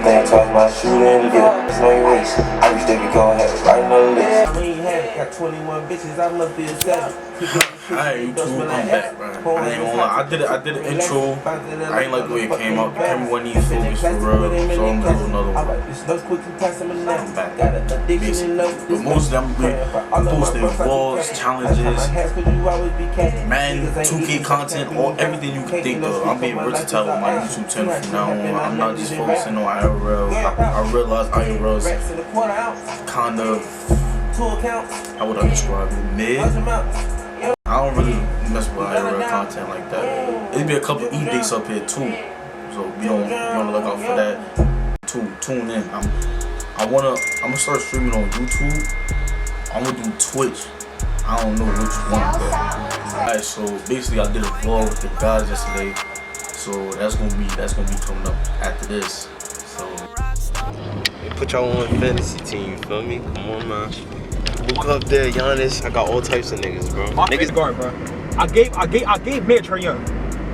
Think twice my shooting dip. Know your waist. I reached every goal, had it right on the list. I ain't had it, got 21 bitches, I must be a savage. Alright, YouTube, I'm back, bro. I ain't gonna lie. I did the intro. I ain't like the way it came out. The camera wasn't even focused for real, so I'm gonna do another one. I'm back. Basically. But most of them, I'm posting vlogs, challenges, man, 2K content, everything you can think of. I'm being versatile on my YouTube channel from now on. I'm not just focusing on IRL. I realize IRL is kind of, how would I describe it, mid? I don't really mess with IRL content like that. It'll be a couple of E-dates up here too, so be on the lookout for that. Tune in. I'm gonna start streaming on YouTube. I'm gonna do Twitch. I don't know which one. Alright, so basically I did a vlog with the guys yesterday, so that's gonna be coming up after this. So put y'all on fantasy team, you feel me? Come on, man. Look up there, Giannis. I got all types of niggas, bro. Niggas guard, bro. I gave Mitch Trae Young.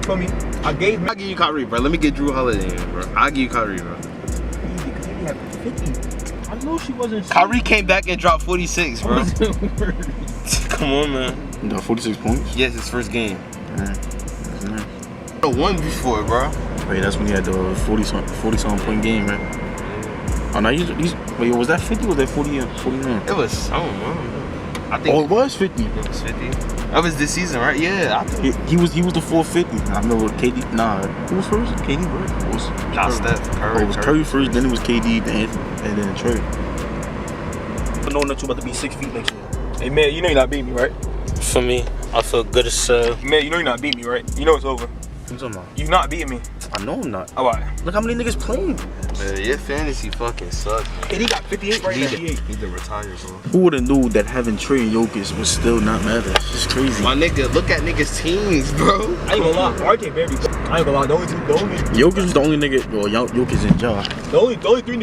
Feel me? I'll give you Kyrie, bro. Let me get Drew Holiday in, bro. I'll give you Kyrie, bro. Easy, because he had 50. I know she wasn't. Kyrie came back and dropped 46, bro. Come on, man. You got 46 points? Yes, his first game. That's nice. I won before, bro. Wait, that's when he had the 40-something point game, right? Oh, no, wait, was that 50 or was that 49? It was, I don't know. I think it was 50. It was 50. That was this season, right? Yeah, I think. He was the 450. I remember KD. Nah, who was first? KD, right? It was Curry. It was Curry first, then it was KD, and then Trey. Knowing that you about to be 6 feet next year. Hey, man, you know you're not beating me, right? For me, I feel good as Man, you know you're not beating me, right? You know it's over. What you talking about? You're not beating me. I know I'm not. All right. Look how many niggas playing. Man, your fantasy fucking sucks, man. And he got 58 right now. He need to retire, bro. Who would have knew that having Trey and Jokic would still not matter? It's just crazy. My nigga, look at niggas' teams, bro. I ain't gonna lie, RJ very good. I ain't gonna lie, the only Jokic is the only nigga. Well, Jokic and Ja. The only three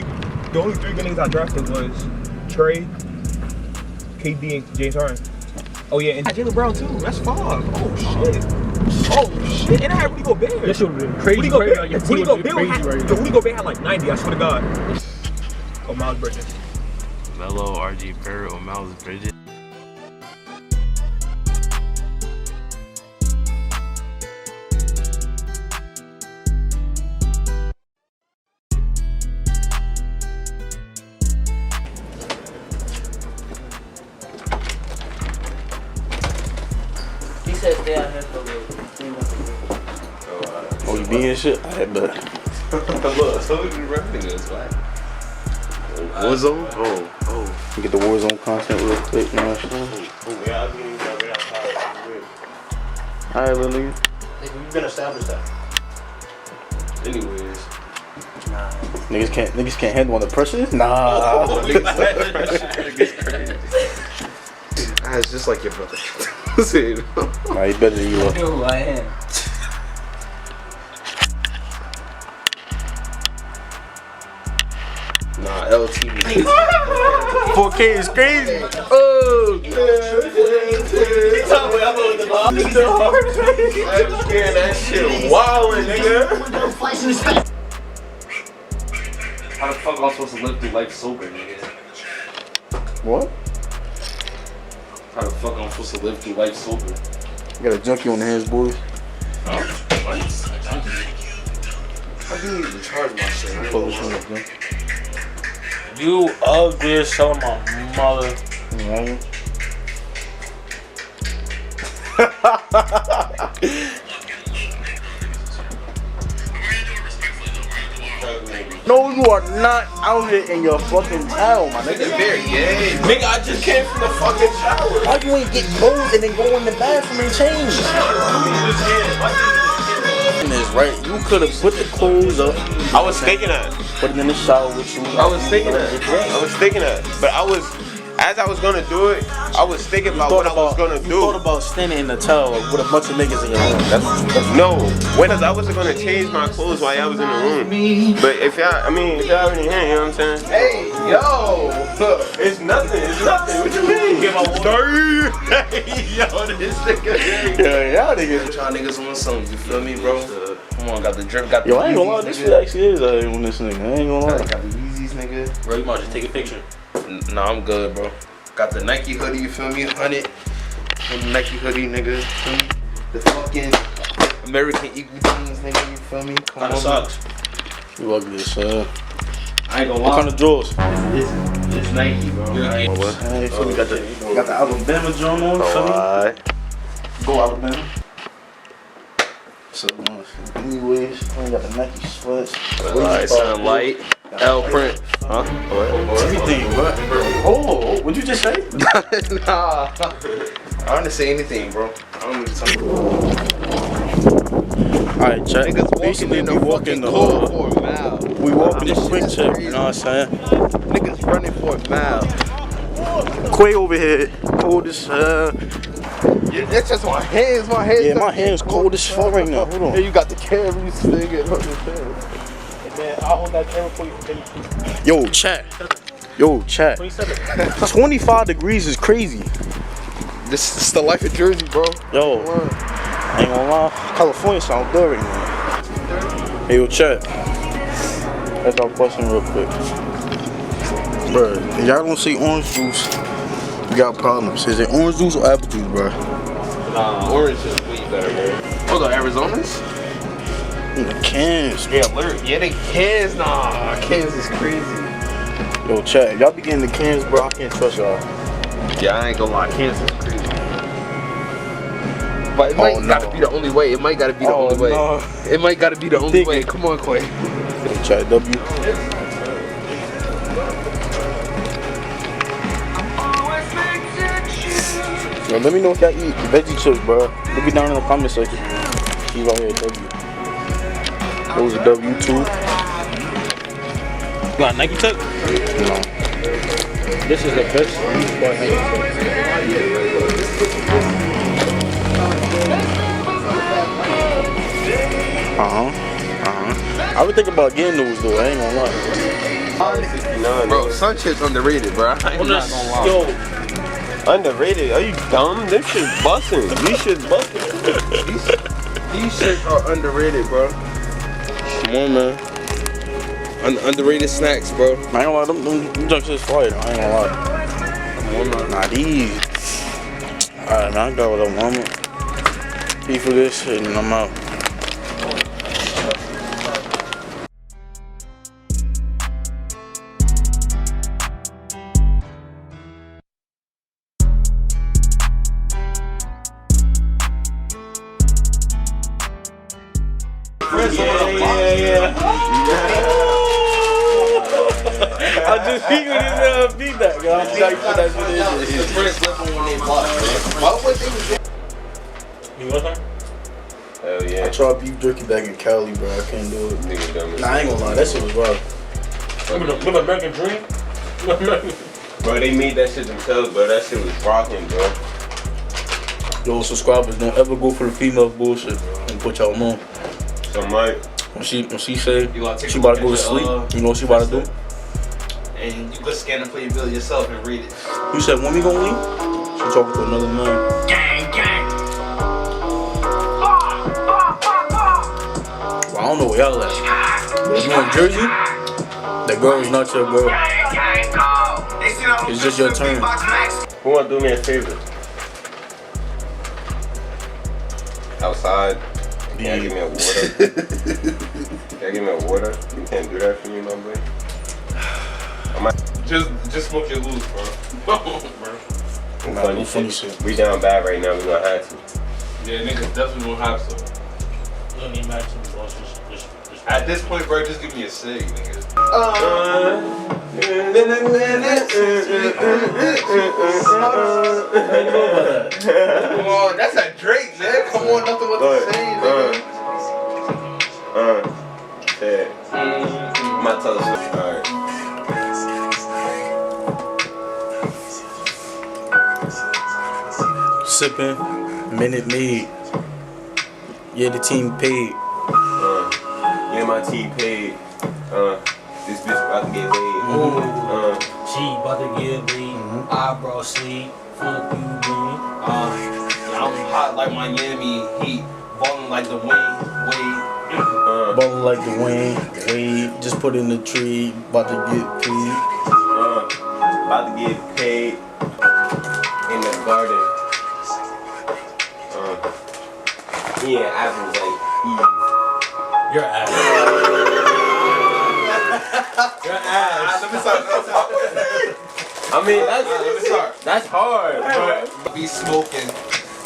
good niggas I drafted was Trey, KD, and James Harden. Oh yeah, and Jaylen Brown too. That's 5. Oh shit. Oh shit. And I had Rudy Gobert. That shit would have been crazy. Rudy Gobert had like 90. I swear to God. Oh, Miles Bridges. Melo, RG Barrett, or Miles Bridges. He said stay out here for a little 3 months. Oh, you being shit? I had bet. Warzone? Oh. Get the Warzone content real quick, you know what I'm saying? Yeah, I'll give you that right outside. Alright, little nigga. Nigga, you been established that. Anyways. Niggas can't handle the pressure? Nah. It's just like your brother. Nah, he better than you. I know who I am. Nah, LTV. 4K is crazy. Oh. I'm scared that shit wildin', nigga. How the fuck am I supposed to live through life sober, nigga? What? How the fuck am I supposed to live through life sober? You got a junkie on the hands, boys. What? I do need to charge my shit. You ugly as hell, my mother. Right. No, you are not out here in your fucking towel, my nigga. Nigga, I just came from the fucking shower. Why you ain't get clothes and then go in the bathroom and change? Right, you could have put the clothes up. I was thinking that. Put it in the shower with you. I was thinking that. But as I was gonna do it, I was thinking about what I was gonna do. You thought about standing in the towel with a bunch of niggas in your room. That's no. I wasn't gonna change my clothes while y'all was in the room. But if y'all already here, you know what I'm saying? Hey, yo, it's nothing. What you mean? Get my water. Hey, yo, this nigga. Yeah, y'all niggas. Y'all niggas on something. You feel me, bro? Come on, got the drip, got the Yo, I ain't gonna lie, Yeezys, this nigga. shit actually is on this nigga. I ain't gonna lie. Got the Yeezys, nigga. Bro, you might just take a picture. Nah, I'm good, bro. Got the Nike hoodie, you feel me? 100. The Nike hoodie, nigga. You feel me? The fucking American Eagle jeans, nigga. You feel me? Come Kind of on, socks. You ugly as hell. I ain't gonna What lie. kind of drawers? It's Nike, bro. Hey, feel me? Got the Alabama joint on. Feel me? Alright. Go Alabama. So anyways, I got the Nike sweats. Alright, something light. L print. Huh? Everything, bro. Oh, what'd you just say? Nah. I don't say anything, bro. I don't need to talk. Alright, check. Niggas Basically, walking in the we walking fucking the cold for a mile. we walking the This quick shit is check. crazy. You know what I'm saying? Niggas running for a mile. Quay over here, cold as hell. Yeah, that's just my hands. My hands. Yeah, my hands cold as fuck right now. Hold on. Hey, you got the carries, nigga. Man, I'll hold that camera for you for 10. Yo, chat. 25 degrees is crazy. This is the life of Jersey, bro. Yo, I ain't gonna lie. California sound good right now. Hey, yo, chat. That's our question real quick. Bro, if y'all don't see orange juice, you got problems. Is it orange juice or apple juice, bro? Nah, orange is way better, man. Hold on, Arizona's? In the cans. Yeah, alert. Yeah, they cans. Nah, cans is crazy. Yo, chat. Y'all be getting the cans, bro. I can't trust y'all. Yeah, I ain't gonna lie, cans is crazy. But it might gotta be the only way. It might gotta be the only way. No. It might gotta be the only way. Come on, Quay. Yo, chat, W. Yo, let me know if y'all eat veggie chips, bro. Let me down in the comment section. You right here, W. Those are W2. You got Nike Tech? No. This is the best sport Nike. I would think about getting those though. I ain't gonna lie. Bro, sun shit's underrated, bro. I ain't not gonna lie. Yo, Underrated? Are you dumb? This shit busting. These shit busting. These shits are underrated, bro. come on, man. Underrated snacks, bro. I ain't gonna lie. Them junk shit's fire. I ain't gonna lie. Come on, man. Nah, these. Alright, man. I got what I want. Pay for this shit and I'm out. I just beat with his feedback, yo. I'm sorry for that shit. You want some? Hell yeah. I tried beef jerky back in Cali, bro. I can't do it. Nigga dumb as Nah, I ain't gonna lie. That shit was wild. Remember American Dream? Bro, they made that shit themselves, bro. That shit was rocking, bro. Yo, subscribers, don't ever go for the female bullshit and put y'all on. So, Mike. When she say You gotta take she a about to look go to at sleep, your, you know what she about to do? And you could scan and play your bill yourself and read it. You said when we gonna leave? She talking to another man. Well, I don't know where y'all at. But if you're in Jersey, that girl is not your girl. It's just your turn. Who wanna do me a favor? Outside. Can you give me a water? Can you give me a water? You can't do that for me, my boy. Just smoke your loose, bro. Funny shit. We down bad right now. We gonna have to. Yeah, niggas definitely won't have some. You don't need maximum boss. Just At this point, bro, just give me a cig, nigga. Come on, that's a Drake, man. Come on, nothing what to say, nigga. My toes. Alright. Sipping, Minute Maid. Yeah, the team paid. Yeah, my team paid. This bitch about to get laid. She about to get laid. Eyebrow sleep. Fuck you, man. I'm hot like Miami heat, falling like the wing, wave. Ballin' like the Wayne, just put in the tree, about to get paid. About to get paid in the garden. Yeah, apples like Eve. Your ass. Your ass. Let me start. I mean, that's hard. But Be smoking.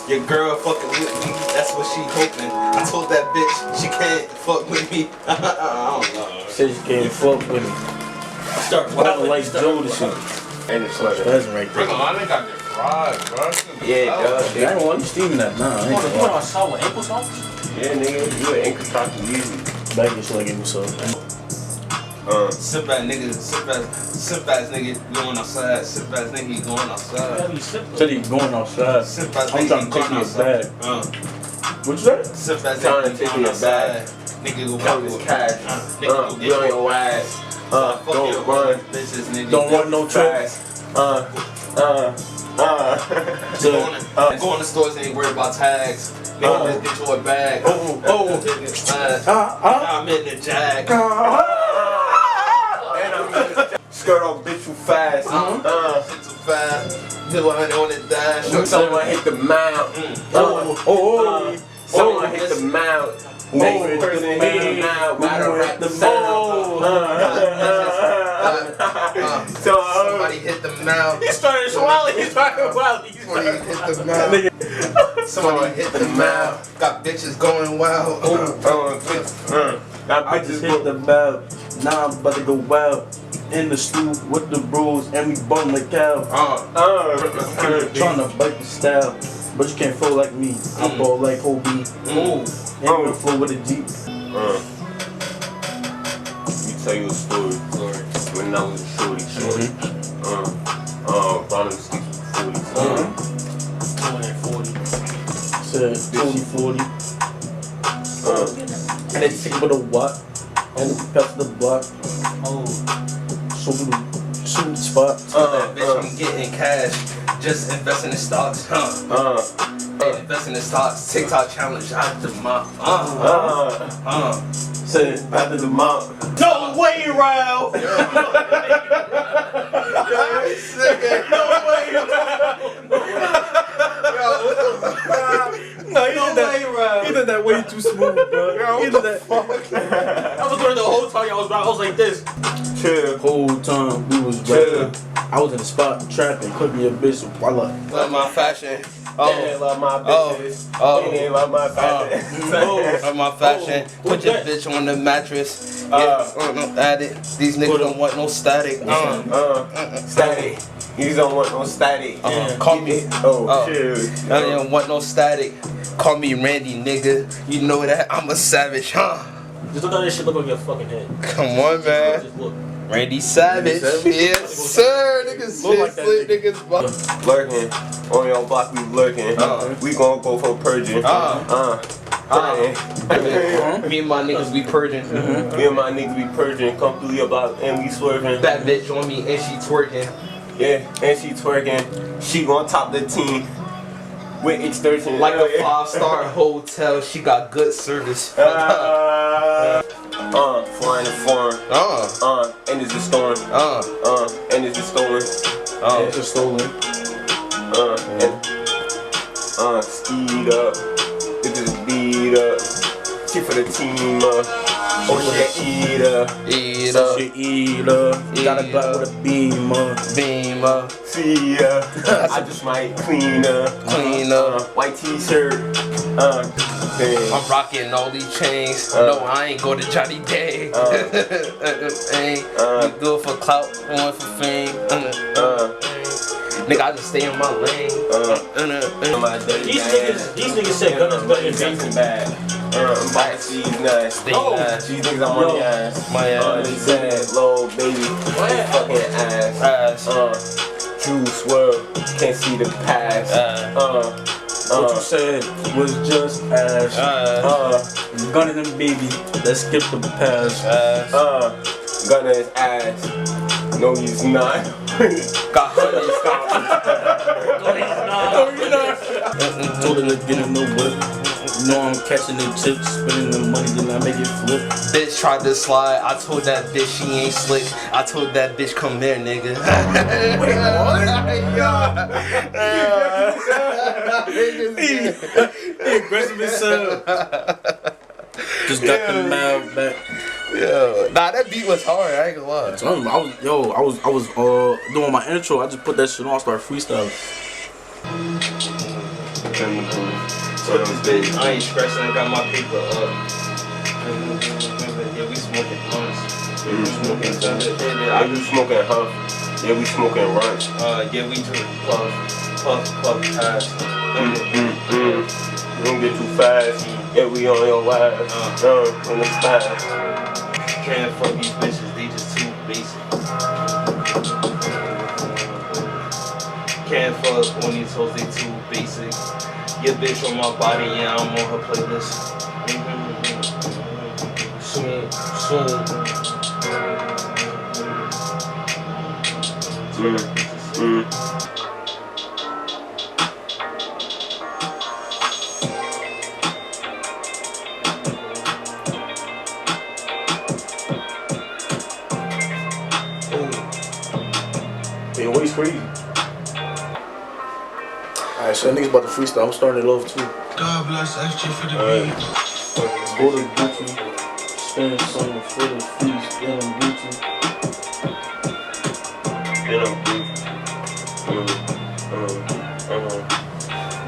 Your girl fucking with me. That's what she hoping. I told that bitch she can't fuck with me. I don't know. Said you can't fuck with me. Start Ballin' like Jodeci. and the sweater. That's right there. I think I get fried, bro. Yeah, duh. I ain't want you steaming that. Nah, I ain't You gonna put lie. on salt with ankle socks? Yeah, nigga, you an anchor talking music. Baggage like it was so. Sip ass nigga, sip ass nigga going outside. Sip ass nigga going outside. Whatever you sip with. Said he going outside. Sip ass I'm nigga trying to take going me a outside. bag. What you say? Sip ass Trying to nigga take going me a outside. bag. Nigga go Count this cash. Nigga go Be on your ass. Don't run. Bitches, nigga. Don't want no Fast. Go in the stores and ain't worried about tags. Nigga, just get you a bag. I'm in the jag. Skirt off, bitch, you fast. Shit too fast. Till I on the dash. Someone hit the mount. Someone hit the mount. Next person hit the mount. Gotta rap the sound. Somebody hit the mouth. He started swallowing. Somebody hit the mouth. Somebody hit the mouth. Got bitches going wild. I just hit the bell. Now I'm about to go wild. In the stew with the bros and we bum like cow. Trying to bite the style, but you can't flow like me. I ball like Hobie. And you flow with a Jeep. Let me tell you a story. When I was a shorty. Bottom sticks with 40. Said 40. And they take with a watt. And we pass the block. Shoot the spot. Bitch, I'm getting cash. Just investing in stocks. Investing in stocks. TikTok challenge. Out the mouth. Said after the mount. Don't wait around. No, he did that way too smooth, bro. He did that. I was doing the whole time I was like this. Chill. Whole time we was rapping. I was in the spot trapping, cooking a bitch while I Love my fashion. They love my bitches. They love my fashion. Love my fashion. Put your bitch on the mattress. Add it. These niggas don't want no static. Static. You don't want no static. Call me. Chill. I don't want no static. Call me Randy, nigga. You know that I'm a savage, huh? Just look at this shit look on your fucking head. Come on, man. Just look. Randy Savage. Yes, sir. Niggas Look like that slit, niggas. Lurking. On your block, we lurking. We gon' go for purging. Me and my niggas be purging. Me and my niggas be purging. Come through your block and we swerving. That bitch on me and she twerking. Yeah, and she twerking. She gon' top the team with extortion. Like a 5-star hotel, she got good service. Flying and foreign. And it's a storm. And it's a stolen. it's a stolen. Skied up. This is beat up. She for the team up. Oh, she eat up. Eat up. She eat up. Got a Glock with a beamer. Beam up. See ya. I just might clean up. Clean up. White t-shirt. I'm rocking all these chains. No, I ain't go to Johnny Day. Ain't we good for clout, one for fame. Nigga, I just stay in my lane. These niggas said gunners better than Jason bad. I'm about to see these nuts. Stay nice. These niggas I'm on the ass. My ass. They said, little baby, fucking ass. Juice world, can't see the past. What you said was just ass. Gunning them baby. Let's skip the past. Gunner his ass. No, he's not. Got hundreds. Told her to get in the whip. know I'm catching the chips, spending the money, then I make it flip. Bitch tried to slide. I told that bitch she ain't slick. I told that bitch come here, nigga. Wait, He aggressive as hell. Just got the mouth back. Yeah. Nah, that beat was hard. I ain't gonna lie. I was doing my intro. I just put that shit on, start freestyling. So this bitch, I ain't stressing. I got my paper up. Yeah, we smoking blunts. You smoking huff. Yeah, we smoking runs. Yeah, we do puff pass. Don't get too fast. Yeah, we on your ass. On the fast. Can't fuck these bitches, they just too basic. Can't fuck on these hoes, they too basic. Your bitch on my body, yeah, I'm on her playlist. Soon. Hey, what is crazy? Alright, so niggas about to freestyle. I'm starting it off too. God bless FG for the beat. Go to Gucci, spend some for the feast, then I'm Gucci.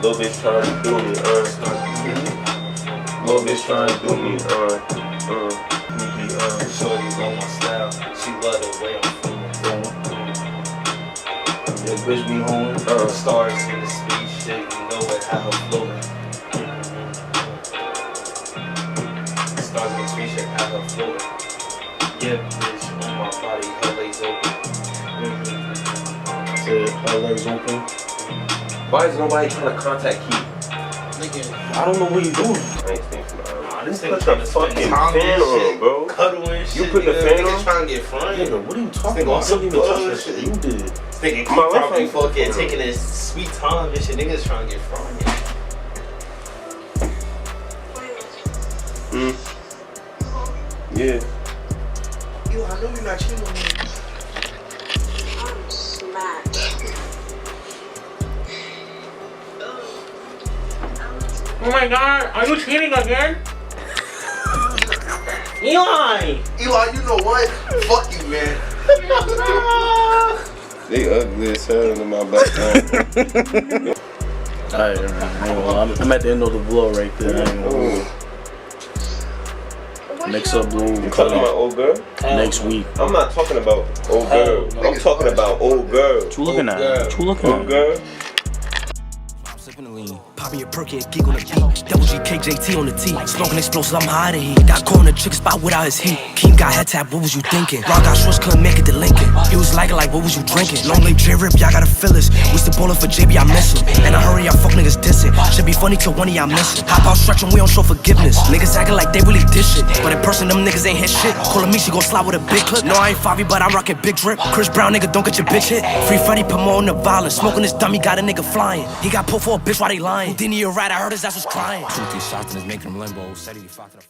Little bitch trying to do me, Little bitch trying to do me, Shorty on my style, she love the way I'm feeling. Yeah, bitch be home. Stars in the space shit, you know it, how her floating. Stars in the space shit, how her floating. Yeah, bitch, on my body, her legs open. Her legs open. Why is nobody trying to contact Keith? I don't know what you doing. I ain't thinking about it. This You nigga put trying the to spend fucking time fan and on, shit, bro. cuddle and shit. You put the nigga. fan Nigga on? trying to get front. Nigga, what are you talking Nigga, about? I didn't even touch that bullshit. shit. You did. This nigga My probably wife fucking ain't- taking his sweet time and shit. Niggas trying to get front. Yeah. Yo, I know you're not cheating on me. I'm smacked. Oh my god, are you cheating again? Eli! Eli, you know what? Fuck you, man. They ugly as hell in my background. Alright, I'm at the end of the vlog right there. I ain't gonna lie. Next upload You talking about old girl? next week. I'm not talking about old girl. I'm talking about old girl. What you looking at? What you looking Old at? girl? Popping your perky, geek on the beat. Double G, KJT on the T. Smoking explosives, I'm high to heat. Got caught in the chicken spot without his heat. King got head tap, what was you thinking? Rock got shorts, couldn't make it to Lincoln. He was like, what was you drinking? Long live J-Rip, y'all gotta feel this. We still bowling for JB, I miss him. And I hurry, I fuck niggas dissing. Should be funny till one of y'all missing. Hop out stretching, we don't show forgiveness. Niggas acting like they really did shit. But in person, them niggas ain't hit shit. Calling me, she gon' slide with a big clip. No, I ain't Favi, but I'm rocking big drip. Chris Brown, nigga, don't get your bitch hit. Free Freddy, put more on the violence. Smoking this dummy, got a nigga flying. He got pulled for a bitch while they lying. Didn't he right? I heard his ass was crying. Shoot these shots and it's making him limbo. Said he fucked up.